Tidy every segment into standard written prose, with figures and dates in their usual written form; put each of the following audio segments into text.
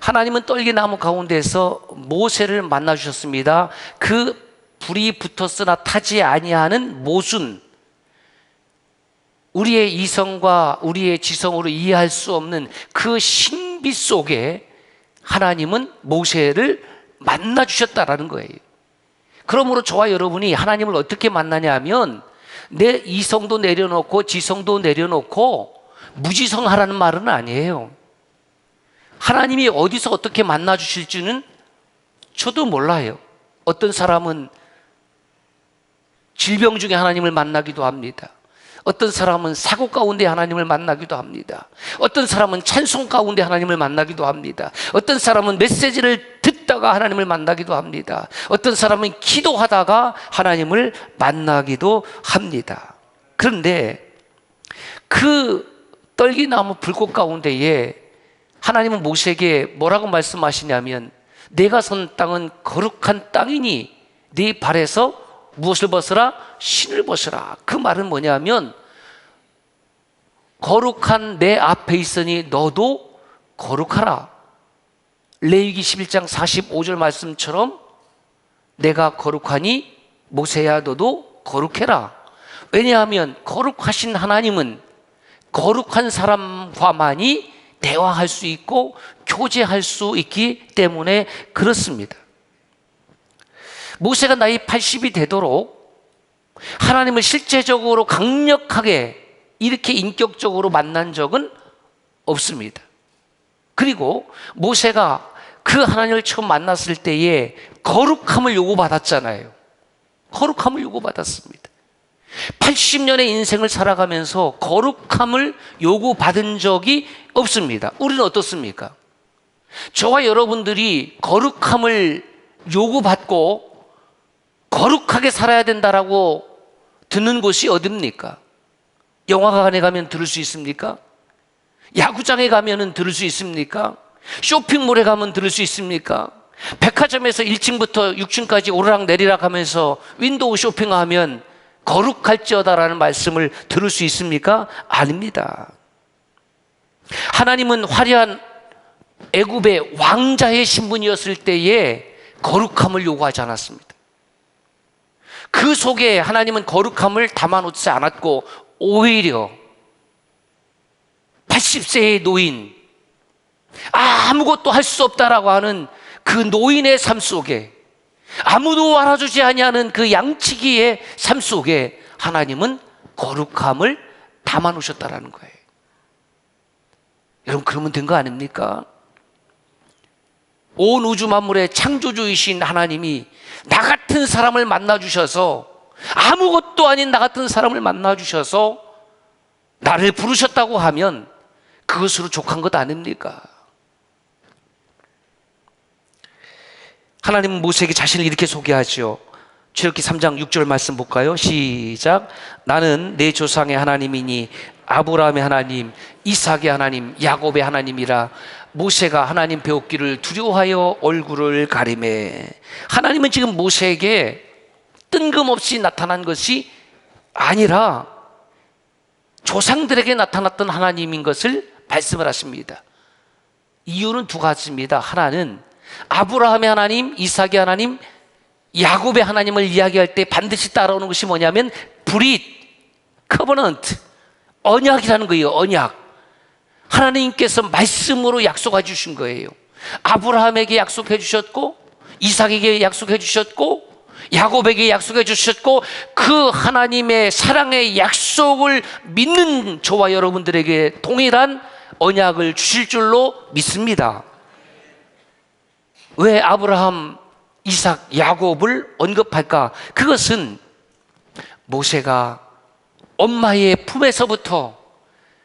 하나님은 떨기나무 가운데서 모세를 만나 주셨습니다. 그 불이 붙었으나 타지 아니하는 모순, 우리의 이성과 우리의 지성으로 이해할 수 없는 그 신비 속에 하나님은 모세를 만나 주셨다라는 거예요. 그러므로 저와 여러분이 하나님을 어떻게 만나냐 하면 내 이성도 내려놓고 지성도 내려놓고 무지성하라는 말은 아니에요. 하나님이 어디서 어떻게 만나 주실지는 저도 몰라요. 어떤 사람은 질병 중에 하나님을 만나기도 합니다. 어떤 사람은 사고 가운데 하나님을 만나기도 합니다. 어떤 사람은 찬송 가운데 하나님을 만나기도 합니다. 어떤 사람은 메시지를 듣다가 하나님을 만나기도 합니다. 어떤 사람은 기도하다가 하나님을 만나기도 합니다. 그런데 그 떨기나무 불꽃 가운데에 하나님은 모세에게 뭐라고 말씀하시냐면 내가 선 땅은 거룩한 땅이니 네 발에서 무엇을 벗으라? 신을 벗으라. 그 말은 뭐냐면 거룩한 내 앞에 있으니 너도 거룩하라. 레위기 11장 45절 말씀처럼 내가 거룩하니 모세야 너도 거룩해라. 왜냐하면 거룩하신 하나님은 거룩한 사람과만이 대화할 수 있고 교제할 수 있기 때문에 그렇습니다. 모세가 나이 80이 되도록 하나님을 실제적으로 강력하게 이렇게 인격적으로 만난 적은 없습니다. 그리고 모세가 그 하나님을 처음 만났을 때에 거룩함을 요구받았잖아요. 거룩함을 요구받았습니다. 80년의 인생을 살아가면서 거룩함을 요구받은 적이 없습니다. 우리는 어떻습니까? 저와 여러분들이 거룩함을 요구받고 거룩하게 살아야 된다라고 듣는 곳이 어딥니까? 영화관에 가면 들을 수 있습니까? 야구장에 가면 들을 수 있습니까? 쇼핑몰에 가면 들을 수 있습니까? 백화점에서 1층부터 6층까지 오르락 내리락 하면서 윈도우 쇼핑하면 거룩할지어다라는 말씀을 들을 수 있습니까? 아닙니다. 하나님은 화려한 애굽의 왕자의 신분이었을 때에 거룩함을 요구하지 않았습니다. 그 속에 하나님은 거룩함을 담아놓지 않았고 오히려 80세의 노인, 아무것도 할 수 없다라고 하는 그 노인의 삶 속에, 아무도 알아주지 아니하는 그 양치기의 삶 속에 하나님은 거룩함을 담아놓으셨다라는 거예요. 여러분, 그러면 된 거 아닙니까? 온 우주 만물의 창조주이신 하나님이 나 같은 사람을 만나주셔서, 아무것도 아닌 나 같은 사람을 만나주셔서 나를 부르셨다고 하면 그것으로 족한 것 아닙니까? 하나님은 모세에게 자신을 이렇게 소개하죠. 출애굽기 3장 6절 말씀 볼까요? 시작. 나는 내 조상의 하나님이니 아브라함의 하나님, 이삭의 하나님, 야곱의 하나님이라. 모세가 하나님 배웠기를 두려워하여 얼굴을 가리매. 하나님은 지금 모세에게 뜬금없이 나타난 것이 아니라 조상들에게 나타났던 하나님인 것을 말씀을 하십니다. 이유는 두 가지입니다. 하나는 아브라함의 하나님, 이삭의 하나님, 야곱의 하나님을 이야기할 때 반드시 따라오는 것이 뭐냐면 브릿, 커버넌트, 언약이라는 거예요. 언약. 하나님께서 말씀으로 약속해 주신 거예요. 아브라함에게 약속해 주셨고, 이삭에게 약속해 주셨고, 야곱에게 약속해 주셨고, 그 하나님의 사랑의 약속을 믿는 저와 여러분들에게 동일한 언약을 주실 줄로 믿습니다. 왜 아브라함, 이삭, 야곱을 언급할까? 그것은 모세가 엄마의 품에서부터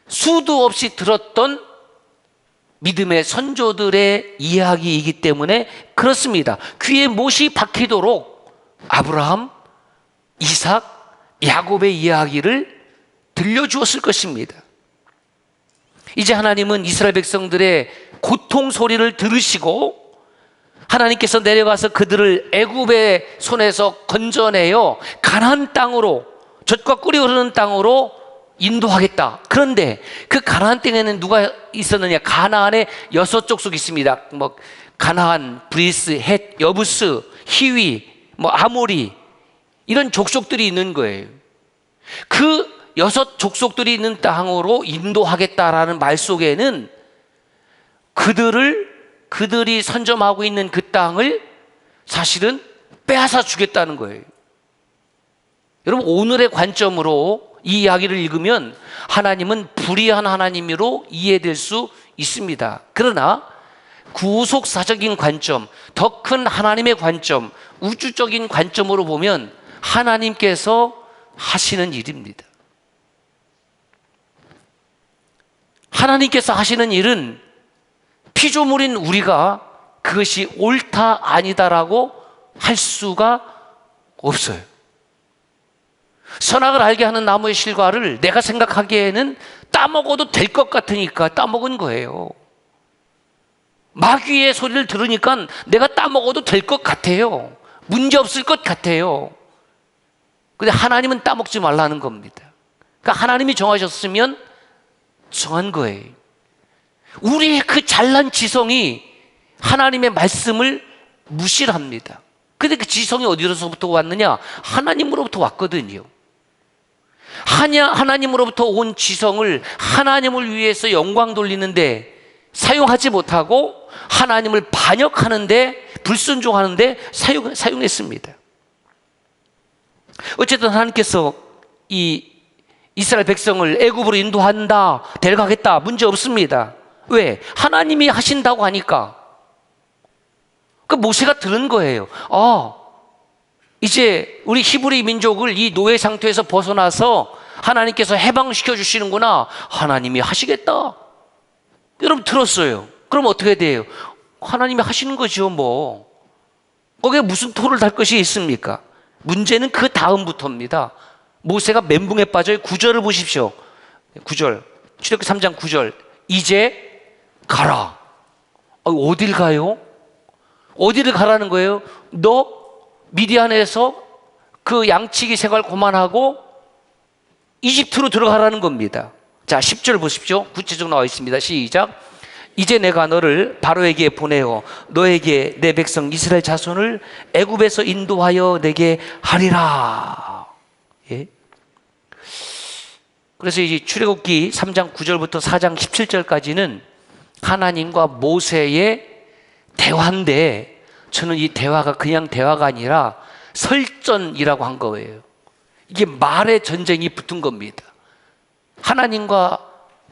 수도 없이 들었던 믿음의 선조들의 이야기이기 때문에 그렇습니다. 귀에 못이 박히도록 아브라함, 이삭, 야곱의 이야기를 들려주었을 것입니다. 이제 하나님은 이스라엘 백성들의 고통 소리를 들으시고 하나님께서 내려가서 그들을 애굽의 손에서 건져내어 가나안 땅으로, 젖과 꿀이 흐르는 땅으로 인도하겠다. 그런데 그 가나안 땅에는 누가 있었느냐? 가나안의 6족속이 있습니다. 뭐 가나안, 브리스, 헷, 여부스, 히위, 뭐 아모리, 이런 족속들이 있는 거예요. 그 6족속들이 있는 땅으로 인도하겠다라는 말 속에는 그들이 선점하고 있는 그 땅을 사실은 빼앗아 주겠다는 거예요. 여러분, 오늘의 관점으로 이 이야기를 읽으면 하나님은 불의한 하나님으로 이해될 수 있습니다. 그러나 구속사적인 관점, 더 큰 하나님의 관점, 우주적인 관점으로 보면 하나님께서 하시는 일입니다. 하나님께서 하시는 일은 피조물인 우리가 그것이 옳다 아니다라고 할 수가 없어요. 선악을 알게 하는 나무의 실과를 내가 생각하기에는 따먹어도 될 것 같으니까 따먹은 거예요. 마귀의 소리를 들으니까 내가 따먹어도 될 것 같아요. 문제 없을 것 같아요. 근데 하나님은 따먹지 말라는 겁니다. 그러니까 하나님이 정하셨으면 정한 거예요. 우리의 그 잘난 지성이 하나님의 말씀을 무시를 합니다. 근데 그 지성이 어디로부터 왔느냐? 하나님으로부터 왔거든요. 하나님으로부터 온 지성을 하나님을 위해서 영광 돌리는데 사용하지 못하고 하나님을 반역하는데, 불순종하는데 사용했습니다. 어쨌든 하나님께서 이 이스라엘 백성을 애굽으로 인도한다, 데려가겠다, 문제 없습니다. 왜? 하나님이 하신다고 하니까. 그 모세가 들은 거예요. 이제 우리 히브리 민족을 이 노예 상태에서 벗어나서 하나님께서 해방시켜 주시는구나. 하나님이 하시겠다. 여러분 들었어요. 그럼 어떻게 돼요? 하나님이 하시는 거죠, 뭐. 거기에 무슨 토를 달 것이 있습니까? 문제는 그 다음부터입니다. 모세가 멘붕에 빠져요. 9절을 보십시오. 9절. 출애굽기 3장 9절. 이제 가라. 어딜 가요? 어디를 가라는 거예요? 너 미디안에서 그 양치기 생활 그만하고 이집트로 들어가라는 겁니다. 자, 10절 보십시오. 구체적으로 나와 있습니다. 시작. 이제 내가 너를 바로에게 보내어 너에게 내 백성 이스라엘 자손을 애굽에서 인도하여 내게 하리라. 예? 그래서 이 출애굽기 3장 9절부터 4장 17절까지는 하나님과 모세의 대화인데, 저는 이 대화가 그냥 대화가 아니라 설전이라고 한 거예요. 이게 말의 전쟁이 붙은 겁니다. 하나님과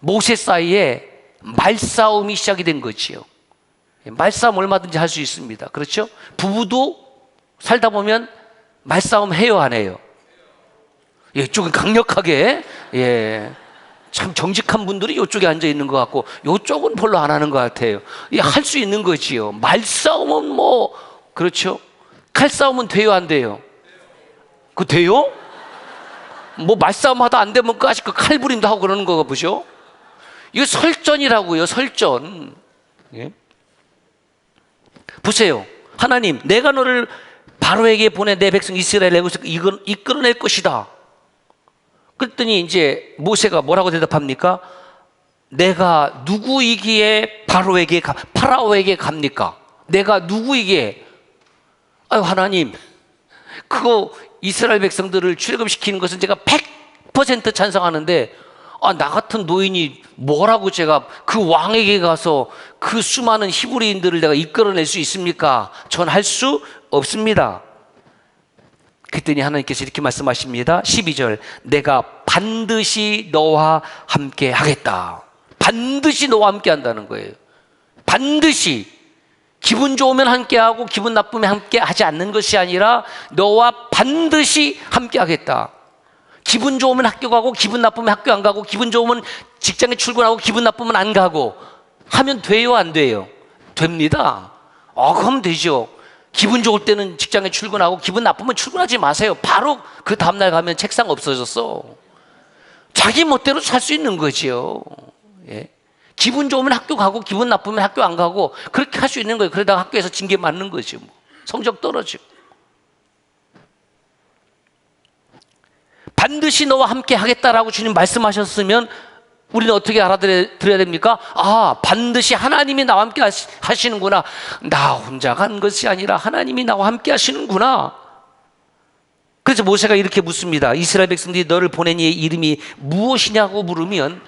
모세 사이에 말싸움이 시작이 된 거지요. 말싸움 얼마든지 할 수 있습니다. 그렇죠? 부부도 살다 보면 말싸움 해요, 안 해요? 이쪽은 강력하게, 참 정직한 분들이 이쪽에 앉아 있는 것 같고, 이쪽은 별로 안 하는 것 같아요. 할 수 있는 거지요. 말싸움은 뭐, 그렇죠? 칼싸움은 돼요, 안 돼요? 그거 돼요? 뭐 말싸움 하다 안 되면 까짓 그 칼부림도 하고 그러는 거 보죠? 이거 설전이라고요, 설전. 예? 보세요. 하나님, 내가 너를 바로에게 보내 내 백성 이스라엘 애굽에서 이끌어낼 것이다. 그랬더니 이제 모세가 뭐라고 대답합니까? 내가 누구이기에 파라오에게 갑니까? 내가 누구이기에? 아유, 하나님, 그거 이스라엘 백성들을 출애굽시키는 것은 제가 100% 찬성하는데, 나 같은 노인이 뭐라고 제가 그 왕에게 가서 그 수많은 히브리인들을 내가 이끌어낼 수 있습니까? 전 할 수 없습니다. 그랬더니 하나님께서 이렇게 말씀하십니다. 12절. 내가 반드시 너와 함께 하겠다. 반드시 너와 함께 한다는 거예요. 반드시. 기분 좋으면 함께하고 기분 나쁘면 함께 하지 않는 것이 아니라 너와 반드시 함께 하겠다. 기분 좋으면 학교 가고 기분 나쁘면 학교 안 가고 기분 좋으면 직장에 출근하고 기분 나쁘면 안 가고 하면 돼요, 안 돼요? 됩니다. 그럼 되죠. 기분 좋을 때는 직장에 출근하고 기분 나쁘면 출근하지 마세요. 바로 그 다음날 가면 책상 없어졌어. 자기 멋대로 살 수 있는 거지요. 예? 기분 좋으면 학교 가고 기분 나쁘면 학교 안 가고 그렇게 할 수 있는 거예요. 그러다가 학교에서 징계 맞는 거죠. 성적 떨어지고. 반드시 너와 함께 하겠다라고 주님 말씀하셨으면 우리는 어떻게 알아들어야 됩니까? 아, 반드시 하나님이 나와 함께 하시는구나. 나 혼자 간 것이 아니라 하나님이 나와 함께 하시는구나. 그래서 모세가 이렇게 묻습니다. 이스라엘 백성들이 너를 보낸 이의 이름이 무엇이냐고 물으면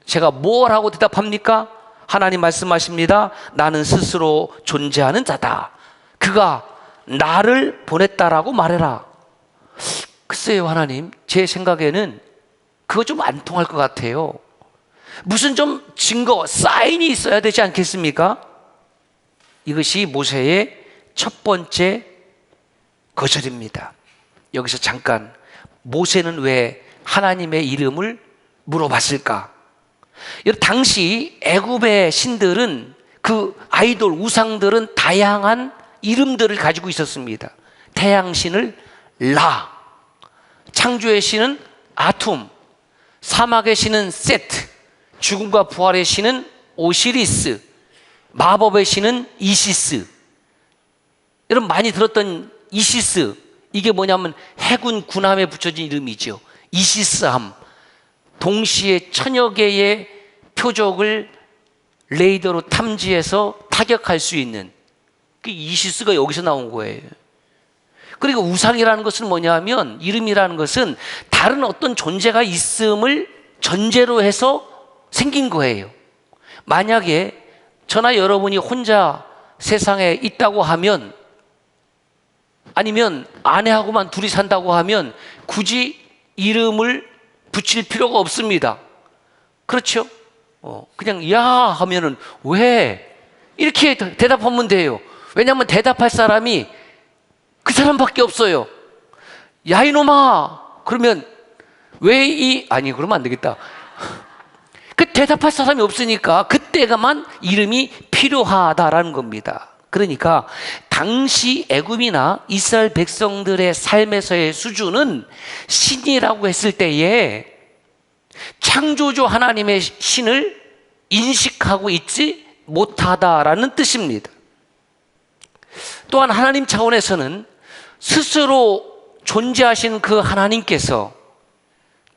제가 뭐라고 대답합니까? 하나님 말씀하십니다. 나는 스스로 존재하는 자다. 그가 나를 보냈다라고 말해라. 글쎄요, 하나님, 제 생각에는 그거 좀 안 통할 것 같아요. 무슨 좀 증거, 사인이 있어야 되지 않겠습니까? 이것이 모세의 첫 번째 거절입니다. 여기서 잠깐, 모세는 왜 하나님의 이름을 물어봤을까? 당시 애굽의 신들은, 그 아이돌 우상들은 다양한 이름들을 가지고 있었습니다. 태양신을 라, 창조의 신은 아툼, 사막의 신은 세트, 죽음과 부활의 신은 오시리스, 마법의 신은 이시스. 여러분 많이 들었던 이시스, 이게 뭐냐면 해군 군함에 붙여진 이름이죠. 이시스함. 동시에 천여 개의 표적을 레이더로 탐지해서 타격할 수 있는, 그 이시스가 여기서 나온 거예요. 그리고 우상이라는 것은 뭐냐면, 이름이라는 것은 다른 어떤 존재가 있음을 전제로 해서 생긴 거예요. 만약에 저나 여러분이 혼자 세상에 있다고 하면, 아니면 아내하고만 둘이 산다고 하면 굳이 이름을 붙일 필요가 없습니다. 그렇죠? 그냥 야 하면은 왜? 이렇게 대답하면 돼요. 왜냐하면 대답할 사람이 그 사람밖에 없어요. 야 이놈아 그러면 아니 그러면 안 되겠다. 그 대답할 사람이 없으니까 그때가만 이름이 필요하다라는 겁니다. 그러니까 당시 애굽이나 이스라엘 백성들의 삶에서의 수준은 신이라고 했을 때에 창조주 하나님의 신을 인식하고 있지 못하다라는 뜻입니다. 또한 하나님 차원에서는 스스로 존재하신 그 하나님께서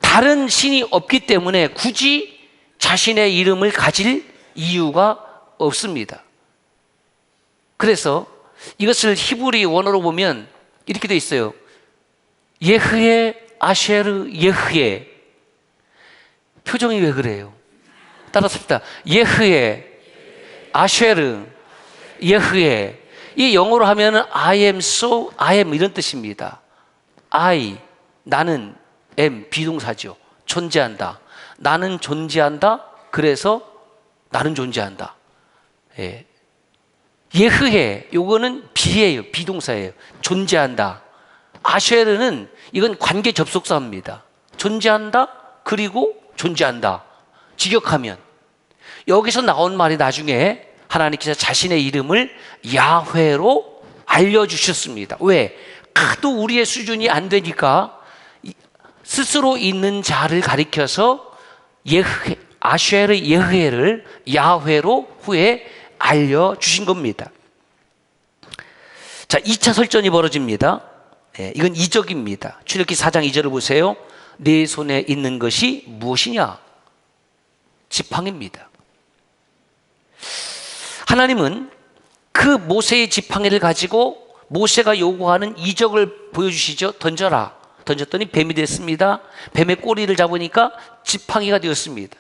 다른 신이 없기 때문에 굳이 자신의 이름을 가질 이유가 없습니다. 그래서 이것을 히브리 원어로 보면 이렇게 되어 있어요. 예흐에 아쉐르 예흐에. 표정이 왜 그래요? 따라서 합시다. 예흐에 아쉐르 예흐에. 이 영어로 하면 I am so, I am 이런 뜻입니다. I, 나는, am, 비동사죠. 존재한다. 나는 존재한다. 그래서 나는 존재한다. 예. 예흐해, 요거는 비예요. 비동사예요. 존재한다. 아쉐르는 이건 관계 접속사입니다. 존재한다. 그리고 존재한다. 직역하면 여기서 나온 말이 나중에 하나님께서 자신의 이름을 야훼로 알려주셨습니다. 왜? 하도 우리의 수준이 안 되니까 스스로 있는 자를 가리켜서 아쉐르 예흐를 야훼로 후에 알려주신 겁니다. 자, 2차 설전이 벌어집니다. 이건 이적입니다. 출애굽기 4장 2절을 보세요. 네 손에 있는 것이 무엇이냐? 지팡이입니다. 하나님은 그 모세의 지팡이를 가지고 모세가 요구하는 이적을 보여주시죠. 던져라. 던졌더니 뱀이 됐습니다. 뱀의 꼬리를 잡으니까 지팡이가 되었습니다.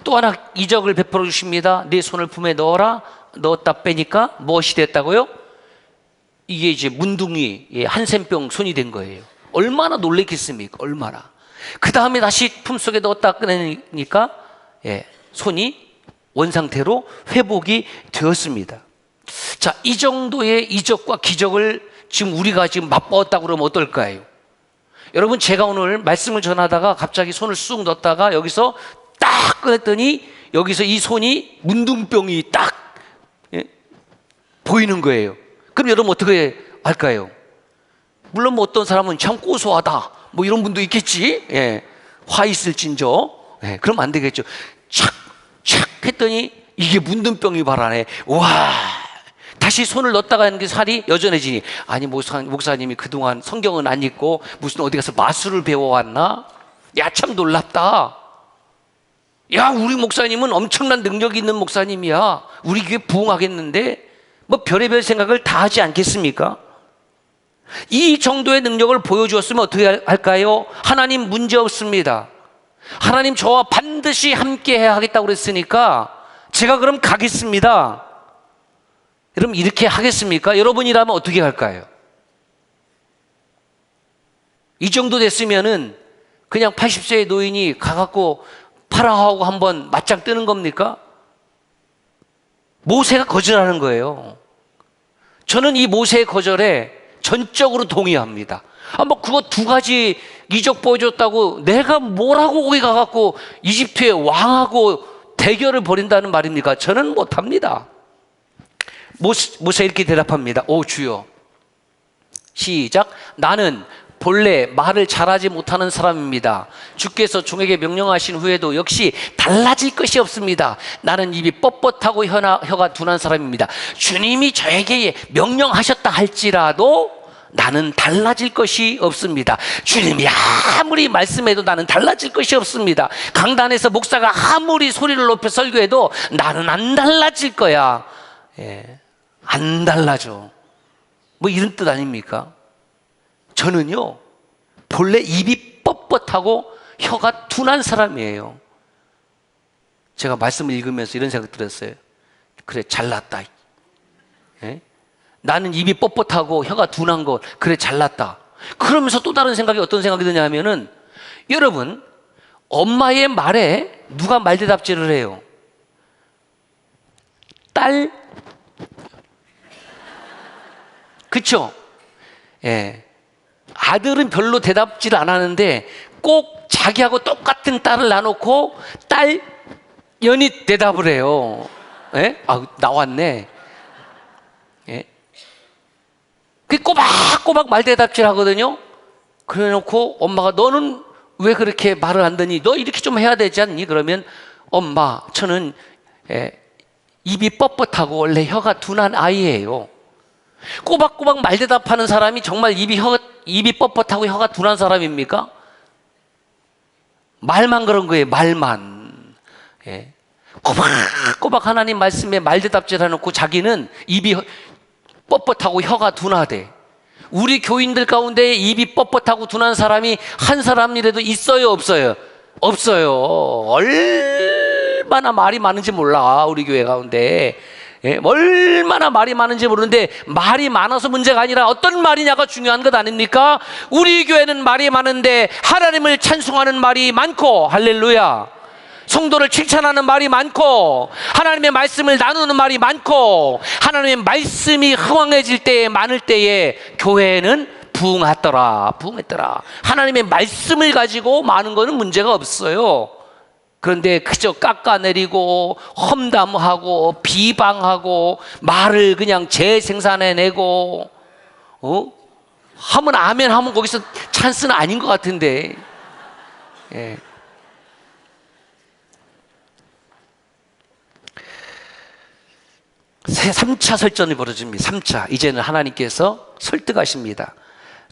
또 하나 이적을 베풀어 주십니다. 네 손을 품에 넣어라. 넣었다 빼니까 무엇이 됐다고요? 이게 이제 문둥이 한센병 손이 된 거예요. 얼마나 놀랬겠습니까? 얼마나. 그 다음에 다시 품속에 넣었다 꺼내니까 손이 원상태로 회복이 되었습니다. 자, 이 정도의 이적과 기적을 지금 우리가 지금 맛보았다고 그러면 어떨까요? 여러분, 제가 오늘 말씀을 전하다가 갑자기 손을 쑥 넣었다가 여기서 딱 꺼냈더니 여기서 이 손이 문둥병이 딱 보이는 거예요. 그럼 여러분 어떻게 할까요? 물론 뭐 어떤 사람은 참 고소하다 뭐 이런 분도 있겠지. 화 있을진저. 그럼 안 되겠죠. 착 했더니 이게 문둥병이 발하네. 와, 다시 손을 넣었다가 하는 게 살이 여전해지니, 아니 목사님이 그동안 성경은 안 읽고 무슨 어디 가서 마술을 배워왔나? 야, 참 놀랍다. 야, 우리 목사님은 엄청난 능력이 있는 목사님이야. 우리 교회 부흥하겠는데? 뭐 별의별 생각을 다 하지 않겠습니까? 이 정도의 능력을 보여주었으면 어떻게 할까요? 하나님 문제 없습니다. 하나님 저와 반드시 함께 해야 하겠다고 그랬으니까 제가 그럼 가겠습니다. 여러분 이렇게 하겠습니까? 여러분이라면 어떻게 할까요? 이 정도 됐으면은 그냥 80세의 노인이 가갖고 파라하고 한번 맞짱 뜨는 겁니까? 모세가 거절하는 거예요. 저는 이 모세의 거절에 전적으로 동의합니다. 뭐 그거 두 가지 이적 보여줬다고 내가 뭐라고 거기 가갖고 이집트의 왕하고 대결을 벌인다는 말입니까? 저는 못합니다. 모세 이렇게 대답합니다. 오 주여, 시작. 나는 본래 말을 잘하지 못하는 사람입니다. 주께서 종에게 명령하신 후에도 역시 달라질 것이 없습니다. 나는 입이 뻣뻣하고 혀가 둔한 사람입니다. 주님이 저에게 명령하셨다 할지라도 나는 달라질 것이 없습니다. 주님이 아무리 말씀해도 나는 달라질 것이 없습니다. 강단에서 목사가 아무리 소리를 높여 설교해도 나는 안 달라질 거야. 예, 안 달라져. 뭐 이런 뜻 아닙니까? 저는요, 본래 입이 뻣뻣하고 혀가 둔한 사람이에요. 제가 말씀을 읽으면서 이런 생각 들었어요. 그래, 잘났다. 예? 나는 입이 뻣뻣하고 혀가 둔한 것, 그래, 잘났다. 그러면서 또 다른 생각이 어떤 생각이 드냐면은, 여러분, 엄마의 말에 누가 말대답질을 해요? 딸? 그쵸? 예. 아들은 별로 대답질 안 하는데 꼭 자기하고 똑같은 딸을 놔놓고 딸 연이 대답을 해요. 예? 아, 나왔네. 예? 그 꼬박꼬박 말대답질 하거든요. 그래 놓고 엄마가 너는 왜 그렇게 말을 안 듣니? 너 이렇게 좀 해야 되지 않니? 그러면 엄마, 저는 입이 뻣뻣하고 원래 혀가 둔한 아이예요. 꼬박꼬박 말대답하는 사람이 정말 입이 뻣뻣하고 혀가 둔한 사람입니까? 말만 그런 거예요. 말만. 예. 꼬박꼬박 하나님 말씀에 말대답질 해놓고 자기는 입이 뻣뻣하고 혀가 둔하대. 우리 교인들 가운데 입이 뻣뻣하고 둔한 사람이 한 사람이라도 있어요, 없어요? 없어요. 얼마나 말이 많은지 몰라, 우리 교회 가운데. 예, 얼마나 말이 많은지 모르는데 말이 많아서 문제가 아니라 어떤 말이냐가 중요한 것 아닙니까? 우리 교회는 말이 많은데 하나님을 찬송하는 말이 많고, 할렐루야, 성도를 칭찬하는 말이 많고, 하나님의 말씀을 나누는 말이 많고, 하나님의 말씀이 흥황해질 때에, 많을 때에 교회는 부흥했더라. 하나님의 말씀을 가지고 많은 거는 문제가 없어요. 그런데 그저 깎아내리고 험담하고 비방하고 말을 그냥 재생산해내고 하면 아멘 하면 거기서 찬스는 아닌 것 같은데. 예. 새 3차 설전이 벌어집니다. 3차. 이제는 하나님께서 설득하십니다.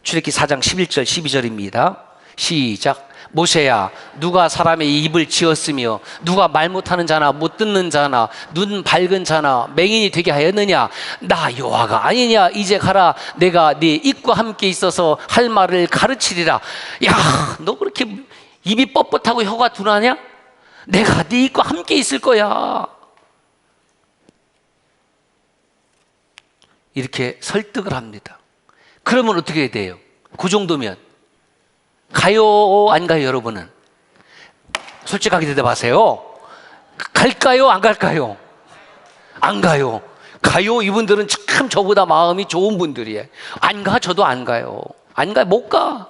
출애굽기 4장 11절 12절입니다. 시작. 모세야, 누가 사람의 입을 지었으며 누가 말 못하는 자나 못 듣는 자나 눈 밝은 자나 맹인이 되게 하였느냐? 나 여호와가 아니냐? 이제 가라. 내가 네 입과 함께 있어서 할 말을 가르치리라. 야, 너 그렇게 입이 뻣뻣하고 혀가 둔하냐? 내가 네 입과 함께 있을 거야. 이렇게 설득을 합니다. 그러면 어떻게 돼요? 그 정도면 가요, 안 가요? 여러분은 솔직하게 대답하세요. 갈까요, 안 갈까요? 안 가요. 가요? 이분들은 참 저보다 마음이 좋은 분들이에요. 안 가? 저도 안 가요. 안 가? 못 가.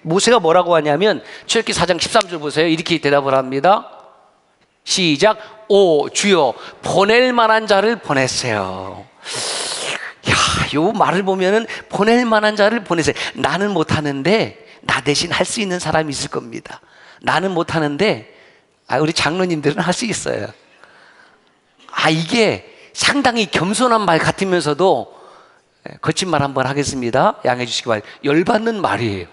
모세가 뭐라고 하냐면 출애굽기 4장 13절 보세요. 이렇게 대답을 합니다. 시작. 오 주여, 보낼 만한 자를 보내세요. 야, 요 말을 보면은 보낼 만한 자를 보내세요. 나는 못하는데 나 대신 할 수 있는 사람이 있을 겁니다. 나는 못하는데 우리 장로님들은 할 수 있어요. 이게 상당히 겸손한 말 같으면서도 거친 말 한번 하겠습니다. 양해해 주시기 바랍니다. 열받는 말이에요.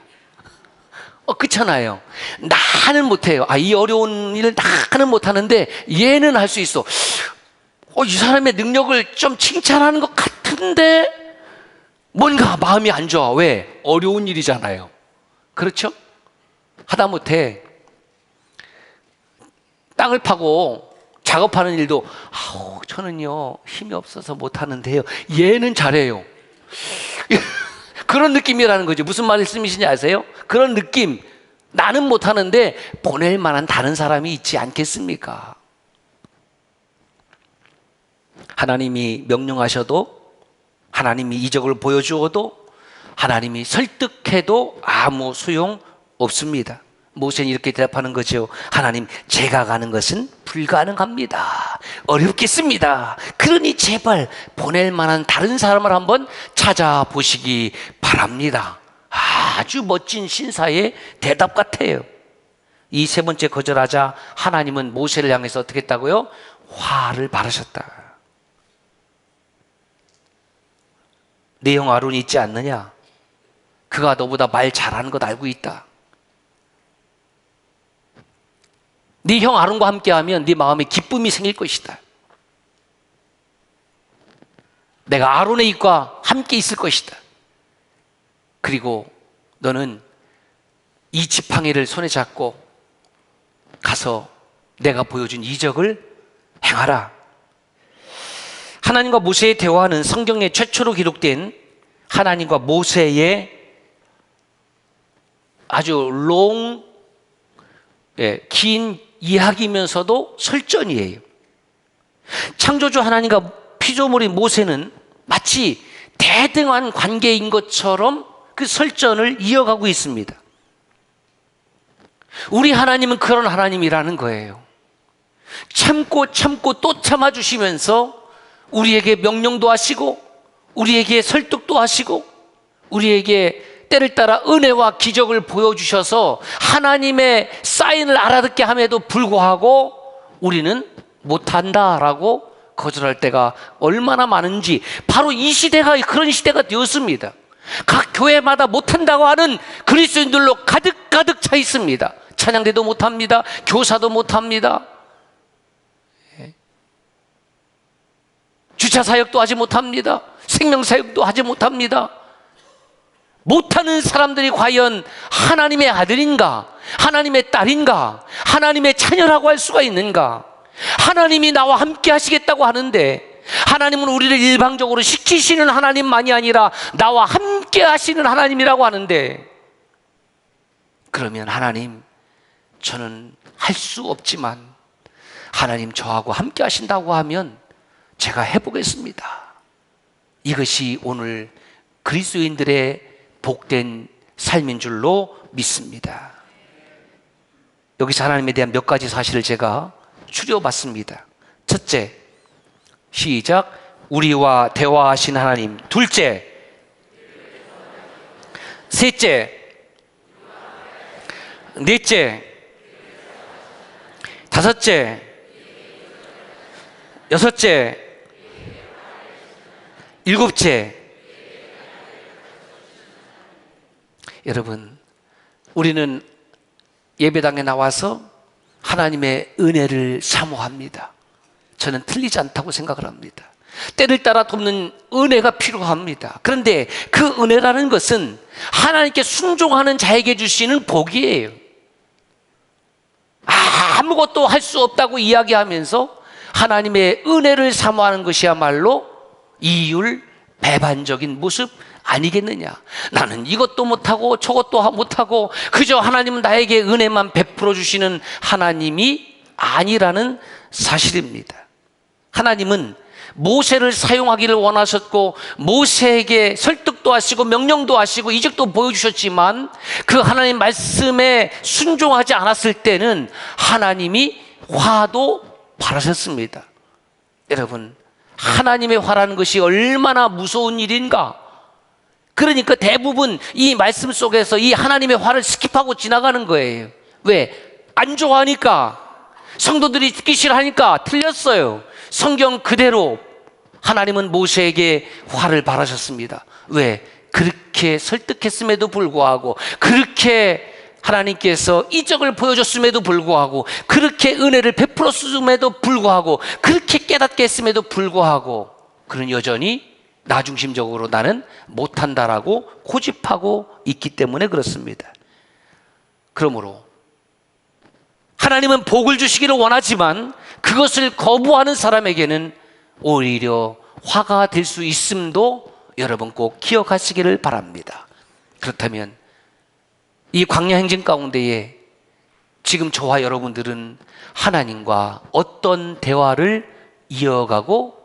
그렇잖아요. 나는 못해요. 이 어려운 일을 나는 못하는데 얘는 할 수 있어. 이 사람의 능력을 좀 칭찬하는 것 같은데 뭔가 마음이 안 좋아. 왜? 어려운 일이잖아요. 그렇죠? 하다못해 땅을 파고 작업하는 일도 저는요 힘이 없어서 못하는데요, 얘는 잘해요. 그런 느낌이라는 거죠. 무슨 말씀이신지 아세요? 그런 느낌. 나는 못하는데 보낼 만한 다른 사람이 있지 않겠습니까? 하나님이 명령하셔도, 하나님이 이적을 보여주어도, 하나님이 설득해도 아무 소용 없습니다. 모세는 이렇게 대답하는 거죠. 하나님, 제가 가는 것은 불가능합니다. 어렵겠습니다. 그러니 제발 보낼 만한 다른 사람을 한번 찾아보시기 바랍니다. 아주 멋진 신사의 대답 같아요. 이 세 번째 거절하자 하나님은 모세를 향해서 어떻게 했다고요? 화를 바르셨다. 네 형 아론이 있지 않느냐? 그가 너보다 말 잘하는 것 알고 있다. 네 형 아론과 함께하면 네 마음에 기쁨이 생길 것이다. 내가 아론의 입과 함께 있을 것이다. 그리고 너는 이 지팡이를 손에 잡고 가서 내가 보여준 이적을 행하라. 하나님과 모세의 대화는 성경에 최초로 기록된 하나님과 모세의 아주 긴 이야기면서도 설전이에요. 창조주 하나님과 피조물인 모세는 마치 대등한 관계인 것처럼 그 설전을 이어가고 있습니다. 우리 하나님은 그런 하나님이라는 거예요. 참고 또 참아주시면서 우리에게 명령도 하시고, 우리에게 설득도 하시고, 우리에게 때를 따라 은혜와 기적을 보여주셔서 하나님의 사인을 알아듣게 함에도 불구하고 우리는 못한다라고 거절할 때가 얼마나 많은지, 바로 이 시대가 그런 시대가 되었습니다. 각 교회마다 못한다고 하는 그리스도인들로 가득 차 있습니다. 찬양대도 못합니다. 교사도 못합니다. 주차사역도 하지 못합니다. 생명사역도 하지 못합니다. 못하는 사람들이 과연 하나님의 아들인가? 하나님의 딸인가? 하나님의 자녀라고 할 수가 있는가? 하나님이 나와 함께 하시겠다고 하는데, 하나님은 우리를 일방적으로 시키시는 하나님만이 아니라 나와 함께 하시는 하나님이라고 하는데, 그러면 하나님, 저는 할 수 없지만 하나님 저하고 함께 하신다고 하면 제가 해보겠습니다. 이것이 오늘 그리스도인들의 복된 삶인 줄로 믿습니다. 여기서 하나님에 대한 몇 가지 사실을 제가 추려봤습니다. 첫째, 시작. 우리와 대화하신 하나님. 둘째, 셋째, 넷째, 다섯째, 여섯째, 일곱째. 여러분, 우리는 예배당에 나와서 하나님의 은혜를 사모합니다. 저는 틀리지 않다고 생각을 합니다. 때를 따라 돕는 은혜가 필요합니다. 그런데 그 은혜라는 것은 하나님께 순종하는 자에게 주시는 복이에요. 아무것도 할 수 없다고 이야기하면서 하나님의 은혜를 사모하는 것이야말로 이율배반적인 모습 아니겠느냐. 나는 이것도 못하고 저것도 못하고 그저 하나님은 나에게 은혜만 베풀어 주시는 하나님이 아니라는 사실입니다. 하나님은 모세를 사용하기를 원하셨고, 모세에게 설득도 하시고 명령도 하시고 이적도 보여주셨지만, 그 하나님 말씀에 순종하지 않았을 때는 하나님이 화도 바라셨습니다. 여러분, 하나님의 화라는 것이 얼마나 무서운 일인가. 그러니까 대부분 이 말씀 속에서 이 하나님의 화를 스킵하고 지나가는 거예요. 왜? 안 좋아하니까, 성도들이 듣기 싫어하니까. 틀렸어요. 성경 그대로 하나님은 모세에게 화를 발하셨습니다. 왜? 그렇게 설득했음에도 불구하고, 그렇게 하나님께서 이적을 보여줬음에도 불구하고, 그렇게 은혜를 베풀었음에도 불구하고, 그렇게 깨닫게 했음에도 불구하고, 그는 여전히 나 중심적으로 나는 못한다라고 고집하고 있기 때문에 그렇습니다. 그러므로 하나님은 복을 주시기를 원하지만 그것을 거부하는 사람에게는 오히려 화가 될 수 있음도 여러분 꼭 기억하시기를 바랍니다. 그렇다면 이 광야 행진 가운데에 지금 저와 여러분들은 하나님과 어떤 대화를 이어가고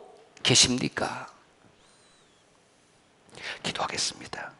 계십니까? 기도하겠습니다.